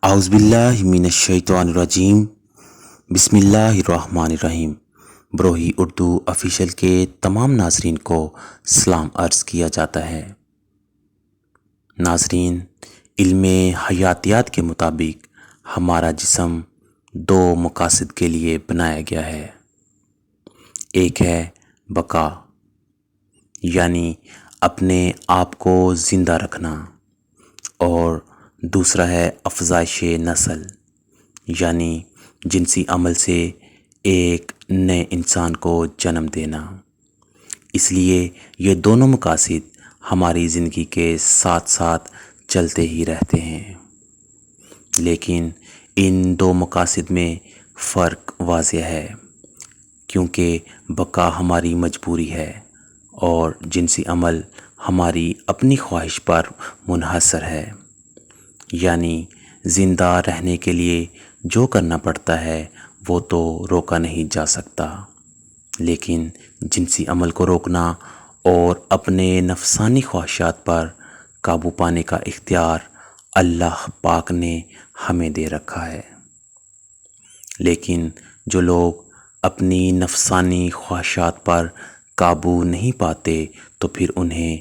اعوذ باللہ من الشیطان الرجیم، بسم اللہ الرحمن الرحیم۔ بروہی اردو آفیشیل کے تمام ناظرین کو سلام عرض کیا جاتا ہے۔ ناظرین، علم حیاتیات کے مطابق ہمارا جسم دو مقاصد کے لیے بنایا گیا ہے۔ ایک ہے بقا، یعنی اپنے آپ کو زندہ رکھنا، اور دوسرا ہے افزائش نسل، یعنی جنسی عمل سے ایک نئے انسان کو جنم دینا۔ اس لیے یہ دونوں مقاصد ہماری زندگی کے ساتھ ساتھ چلتے ہی رہتے ہیں، لیکن ان دو مقاصد میں فرق واضح ہے، کیونکہ بقا ہماری مجبوری ہے اور جنسی عمل ہماری اپنی خواہش پر منحصر ہے۔ یعنی زندہ رہنے کے لیے جو کرنا پڑتا ہے وہ تو روکا نہیں جا سکتا، لیکن جنسی عمل کو روکنا اور اپنے نفسانی خواہشات پر قابو پانے کا اختیار اللہ پاک نے ہمیں دے رکھا ہے۔ لیکن جو لوگ اپنی نفسانی خواہشات پر قابو نہیں پاتے تو پھر انہیں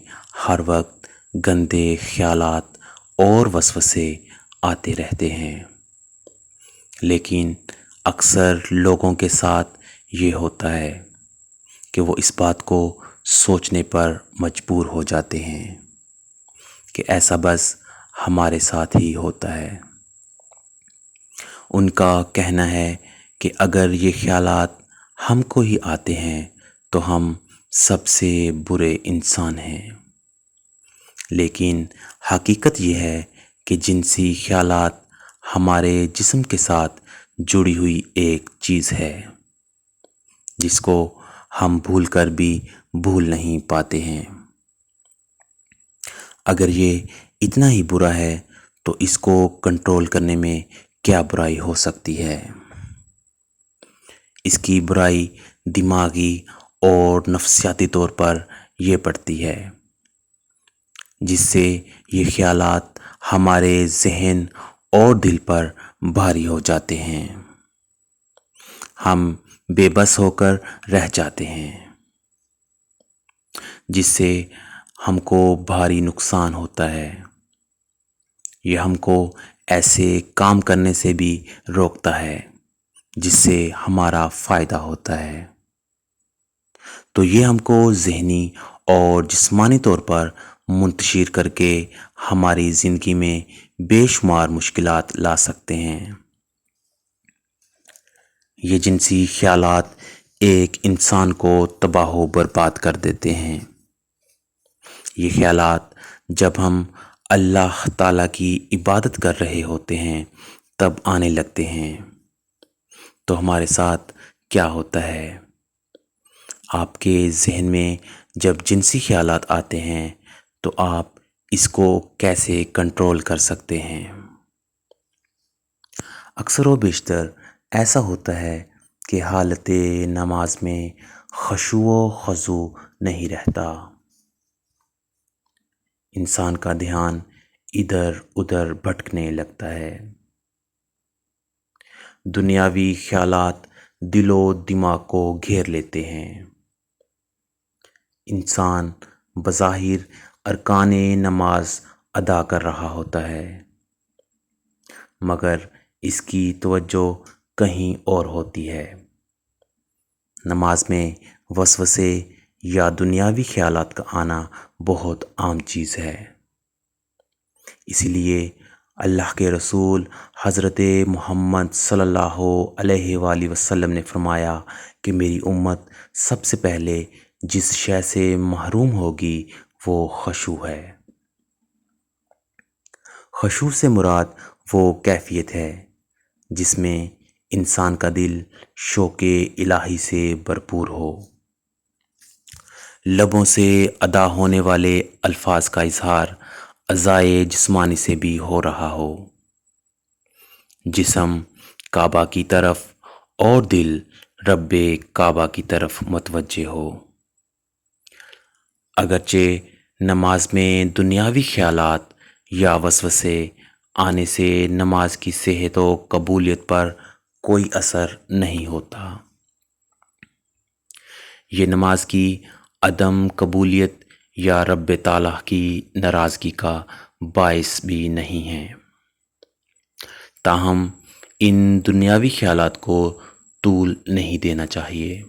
ہر وقت گندے خیالات اور وسوسے آتے رہتے ہیں۔ لیکن اکثر لوگوں کے ساتھ یہ ہوتا ہے کہ وہ اس بات کو سوچنے پر مجبور ہو جاتے ہیں کہ ایسا بس ہمارے ساتھ ہی ہوتا ہے۔ ان کا کہنا ہے کہ اگر یہ خیالات ہم کو ہی آتے ہیں تو ہم سب سے برے انسان ہیں۔ لیکن حقیقت یہ ہے کہ جنسی خیالات ہمارے جسم کے ساتھ جڑی ہوئی ایک چیز ہے، جس کو ہم بھول کر بھی بھول نہیں پاتے ہیں۔ اگر یہ اتنا ہی برا ہے تو اس کو کنٹرول کرنے میں کیا برائی ہو سکتی ہے؟ اس کی برائی دماغی اور نفسیاتی طور پر یہ پڑتی ہے، جس سے یہ خیالات ہمارے ذہن اور دل پر بھاری ہو جاتے ہیں۔ ہم بے بس ہو کر رہ جاتے ہیں، جس سے ہم کو بھاری نقصان ہوتا ہے۔ یہ ہم کو ایسے کام کرنے سے بھی روکتا ہے جس سے ہمارا فائدہ ہوتا ہے۔ تو یہ ہم کو ذہنی اور جسمانی طور پر منتشر کر کے ہماری زندگی میں بے شمار مشکلات لا سکتے ہیں۔ یہ جنسی خیالات ایک انسان کو تباہ و برباد کر دیتے ہیں۔ یہ خیالات جب ہم اللہ تعالیٰ کی عبادت کر رہے ہوتے ہیں تب آنے لگتے ہیں، تو ہمارے ساتھ کیا ہوتا ہے؟ آپ کے ذہن میں جب جنسی خیالات آتے ہیں تو آپ اس کو کیسے کنٹرول کر سکتے ہیں؟ اکثر و بیشتر ایسا ہوتا ہے کہ حالت نماز میں خشوع و خضوع نہیں رہتا۔ انسان کا دھیان ادھر ادھر بھٹکنے لگتا ہے۔ دنیاوی خیالات دل و دماغ کو گھیر لیتے ہیں۔ انسان بظاہر ارکان نماز ادا کر رہا ہوتا ہے، مگر اس کی توجہ کہیں اور ہوتی ہے۔ نماز میں وسوسے یا دنیاوی خیالات کا آنا بہت عام چیز ہے۔ اسی لیے اللہ کے رسول حضرت محمد صلی اللہ علیہ وآلہ وسلم نے فرمایا کہ میری امت سب سے پہلے جس شے سے محروم ہوگی وہ خشوع ہے۔ خشوع سے مراد وہ کیفیت ہے جس میں انسان کا دل شوق الہی سے بھرپور ہو، لبوں سے ادا ہونے والے الفاظ کا اظہار اعضائے جسمانی سے بھی ہو رہا ہو، جسم کعبہ کی طرف اور دل رب کعبہ کی طرف متوجہ ہو۔ اگرچہ نماز میں دنیاوی خیالات یا وسوسے آنے سے نماز کی صحت و قبولیت پر کوئی اثر نہیں ہوتا۔ یہ نماز کی عدم قبولیت یا رب تعالیٰ کی ناراضگی کا باعث بھی نہیں ہے۔ تاہم ان دنیاوی خیالات کو طول نہیں دینا چاہیے،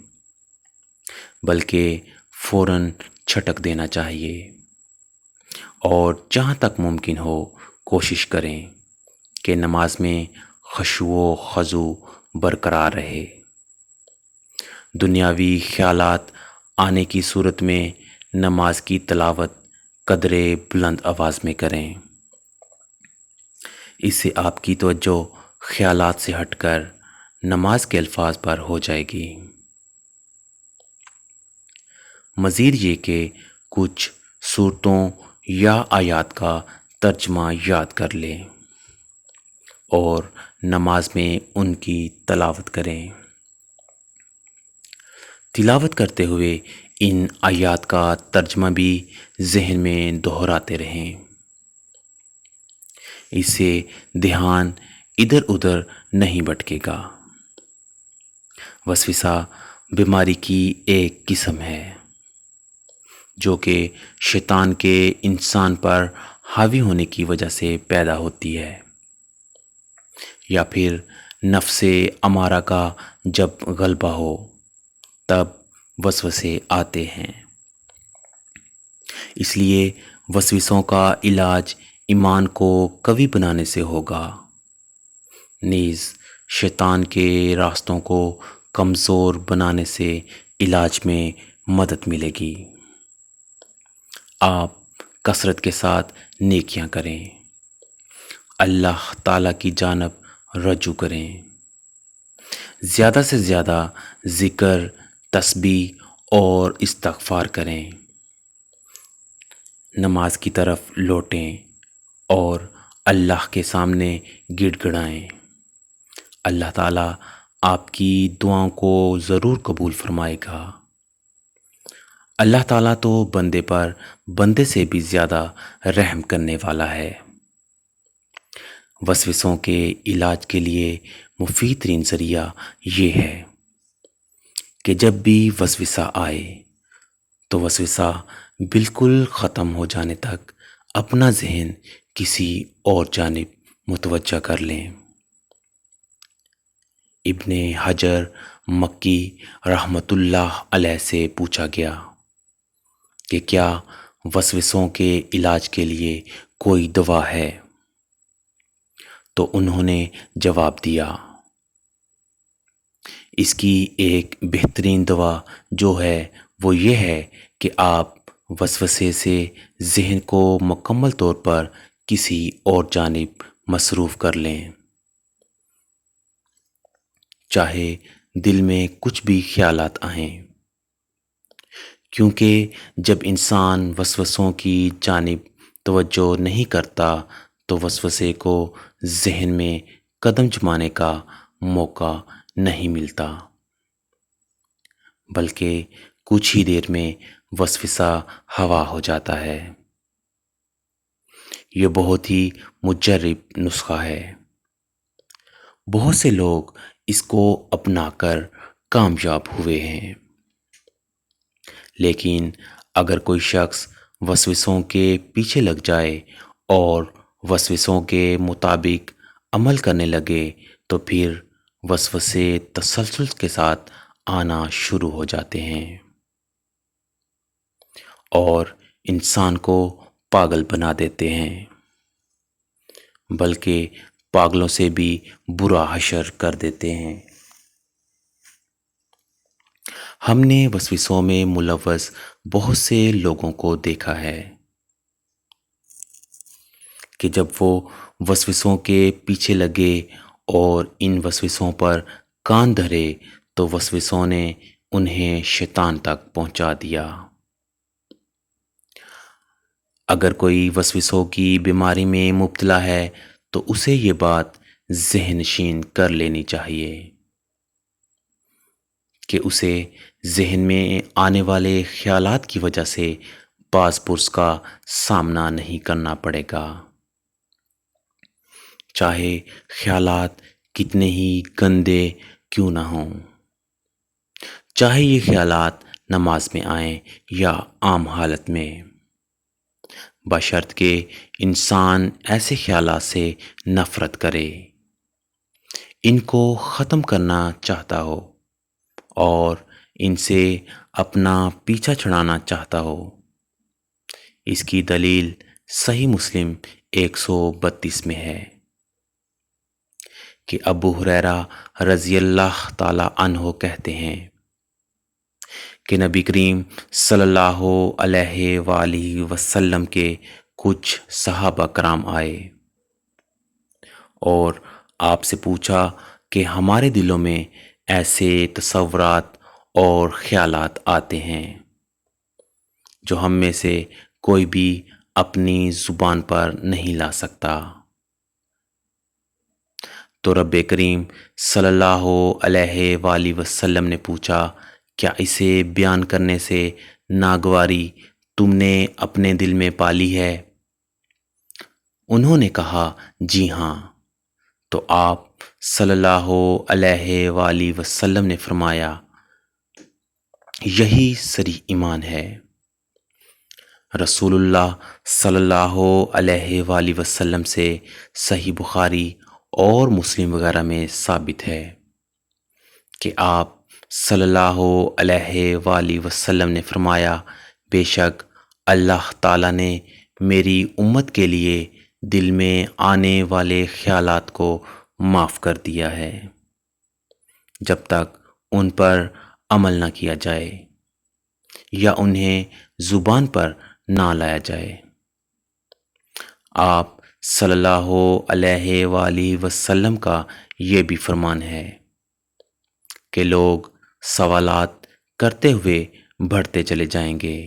بلکہ فوراً چھٹک دینا چاہیے، اور جہاں تک ممکن ہو کوشش کریں کہ نماز میں خشوع و خضوع برقرار رہے۔ دنیاوی خیالات آنے کی صورت میں نماز کی تلاوت قدرے بلند آواز میں کریں۔ اس سے آپ کی توجہ خیالات سے ہٹ کر نماز کے الفاظ پر ہو جائے گی۔ مزید یہ کہ کچھ صورتوں یا آیات کا ترجمہ یاد کر لیں اور نماز میں ان کی تلاوت کریں۔ تلاوت کرتے ہوئے ان آیات کا ترجمہ بھی ذہن میں دہراتے رہیں۔ اس سے دھیان ادھر ادھر نہیں بھٹکے گا۔ وسوسہ بیماری کی ایک قسم ہے جو کہ شیطان کے انسان پر حاوی ہونے کی وجہ سے پیدا ہوتی ہے، یا پھر نفس امارہ کا جب غلبہ ہو تب وسوسے آتے ہیں۔ اس لیے وسوسوں کا علاج ایمان کو قوی بنانے سے ہوگا، نیز شیطان کے راستوں کو کمزور بنانے سے علاج میں مدد ملے گی۔ آپ کثرت کے ساتھ نیکیاں کریں، اللہ تعالیٰ کی جانب رجوع کریں، زیادہ سے زیادہ ذکر، تسبیح اور استغفار کریں، نماز کی طرف لوٹیں اور اللہ کے سامنے گڑ گڑائیں۔ اللہ تعالیٰ آپ کی دعاؤں کو ضرور قبول فرمائے گا۔ اللہ تعالیٰ تو بندے پر بندے سے بھی زیادہ رحم کرنے والا ہے۔ وسوسوں کے علاج کے لیے مفید ترین ذریعہ یہ ہے کہ جب بھی وسوسہ آئے تو وسوسہ بالکل ختم ہو جانے تک اپنا ذہن کسی اور جانب متوجہ کر لیں۔ ابن حجر مکی رحمۃ اللہ علیہ سے پوچھا گیا کہ کیا وسوسوں کے علاج کے لیے کوئی دوا ہے؟ تو انہوں نے جواب دیا، اس کی ایک بہترین دوا جو ہے وہ یہ ہے کہ آپ وسوسے سے ذہن کو مکمل طور پر کسی اور جانب مصروف کر لیں، چاہے دل میں کچھ بھی خیالات آئیں، کیونکہ جب انسان وسوسوں کی جانب توجہ نہیں کرتا تو وسوسے کو ذہن میں قدم جمانے کا موقع نہیں ملتا، بلکہ کچھ ہی دیر میں وسوسہ ہوا ہو جاتا ہے۔ یہ بہت ہی مجرب نسخہ ہے، بہت سے لوگ اس کو اپنا کر کامیاب ہوئے ہیں، لیکن اگر کوئی شخص وسوسوں کے پیچھے لگ جائے اور وسوسوں کے مطابق عمل کرنے لگے تو پھر وسوسے تسلسل کے ساتھ آنا شروع ہو جاتے ہیں اور انسان کو پاگل بنا دیتے ہیں، بلکہ پاگلوں سے بھی برا حشر کر دیتے ہیں۔ ہم نے وسوسوں میں ملوث بہت سے لوگوں کو دیکھا ہے کہ جب وہ وسوسوں کے پیچھے لگے اور ان وسوسوں پر کان دھرے تو وسوسوں نے انہیں شیطان تک پہنچا دیا۔ اگر کوئی وسوسوں کی بیماری میں مبتلا ہے تو اسے یہ بات ذہن نشین کر لینی چاہیے کہ اسے ذہن میں آنے والے خیالات کی وجہ سے باز پرس کا سامنا نہیں کرنا پڑے گا۔ چاہے خیالات کتنے ہی گندے کیوں نہ ہوں، چاہے یہ خیالات نماز میں آئیں یا عام حالت میں، بشرط کہ انسان ایسے خیالات سے نفرت کرے، ان کو ختم کرنا چاہتا ہو اور ان سے اپنا پیچھا چھڑانا چاہتا ہو۔ اس کی دلیل صحیح مسلم 132 میں ہے کہ ابو ہریرہ رضی اللہ تعالی عنہ کہتے ہیں کہ نبی کریم صلی اللہ علیہ وآلہ وسلم کے کچھ صحابہ کرام آئے اور آپ سے پوچھا کہ ہمارے دلوں میں ایسے تصورات اور خیالات آتے ہیں جو ہم میں سے کوئی بھی اپنی زبان پر نہیں لا سکتا، تو رب کریم صلی اللہ علیہ وآلہ وسلم نے پوچھا، کیا اسے بیان کرنے سے ناگواری تم نے اپنے دل میں پالی ہے؟ انہوں نے کہا جی ہاں، تو آپ صلی اللہ علیہ وآلہ وسلم نے فرمایا یہی صریح ایمان ہے۔ رسول اللہ صلی اللہ علیہ وآلہ وسلم سے صحیح بخاری اور مسلم وغیرہ میں ثابت ہے کہ آپ صلی اللہ علیہ وآلہ وسلم نے فرمایا، بے شک اللہ تعالیٰ نے میری امت کے لیے دل میں آنے والے خیالات کو معاف کر دیا ہے جب تک ان پر عمل نہ کیا جائے یا انہیں زبان پر نہ لایا جائے۔ آپ صلی اللہ علیہ وآلہ وسلم کا یہ بھی فرمان ہے کہ لوگ سوالات کرتے ہوئے بڑھتے چلے جائیں گے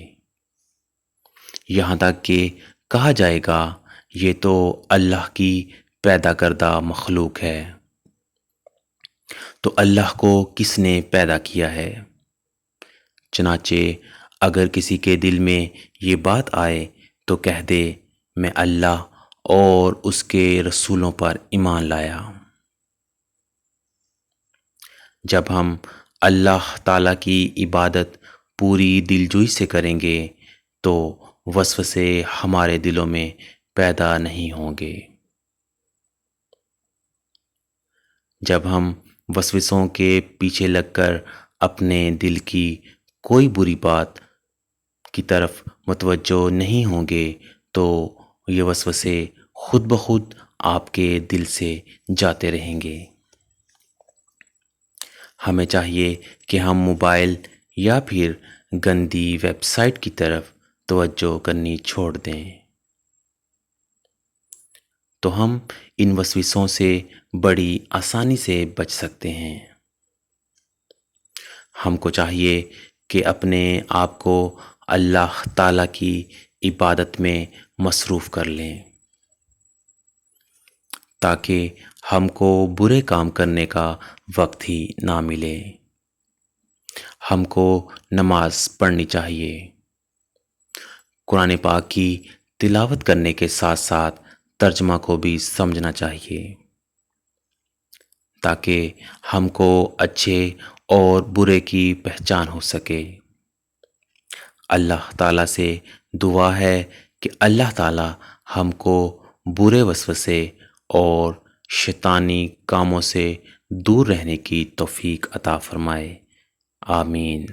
یہاں تک کہ کہا جائے گا یہ تو اللہ کی پیدا کردہ مخلوق ہے، تو اللہ کو کس نے پیدا کیا ہے؟ چنانچہ اگر کسی کے دل میں یہ بات آئے تو کہہ دے میں اللہ اور اس کے رسولوں پر ایمان لایا۔ جب ہم اللہ تعالیٰ کی عبادت پوری دلجوئی سے کریں گے تو وسوسے ہمارے دلوں میں پیدا نہیں ہوں گے۔ جب ہم وسوسوں کے پیچھے لگ کر اپنے دل کی کوئی بری بات کی طرف متوجہ نہیں ہوں گے تو یہ وسوسے خود بخود آپ کے دل سے جاتے رہیں گے۔ ہمیں چاہیے کہ ہم موبائل یا پھر گندی ویب سائٹ کی طرف توجہ کرنی چھوڑ دیں، تو ہم ان وسوسوں سے بڑی آسانی سے بچ سکتے ہیں۔ ہم کو چاہیے کہ اپنے آپ کو اللہ تعالیٰ کی عبادت میں مصروف کر لیں تاکہ ہم کو برے کام کرنے کا وقت ہی نہ ملے۔ ہم کو نماز پڑھنی چاہیے، قرآن پاک کی تلاوت کرنے کے ساتھ ساتھ ترجمہ کو بھی سمجھنا چاہیے تاکہ ہم کو اچھے اور برے کی پہچان ہو سکے۔ اللہ تعالیٰ سے دعا ہے کہ اللہ تعالیٰ ہم کو برے وسوسے اور شیطانی کاموں سے دور رہنے کی توفیق عطا فرمائے، آمین۔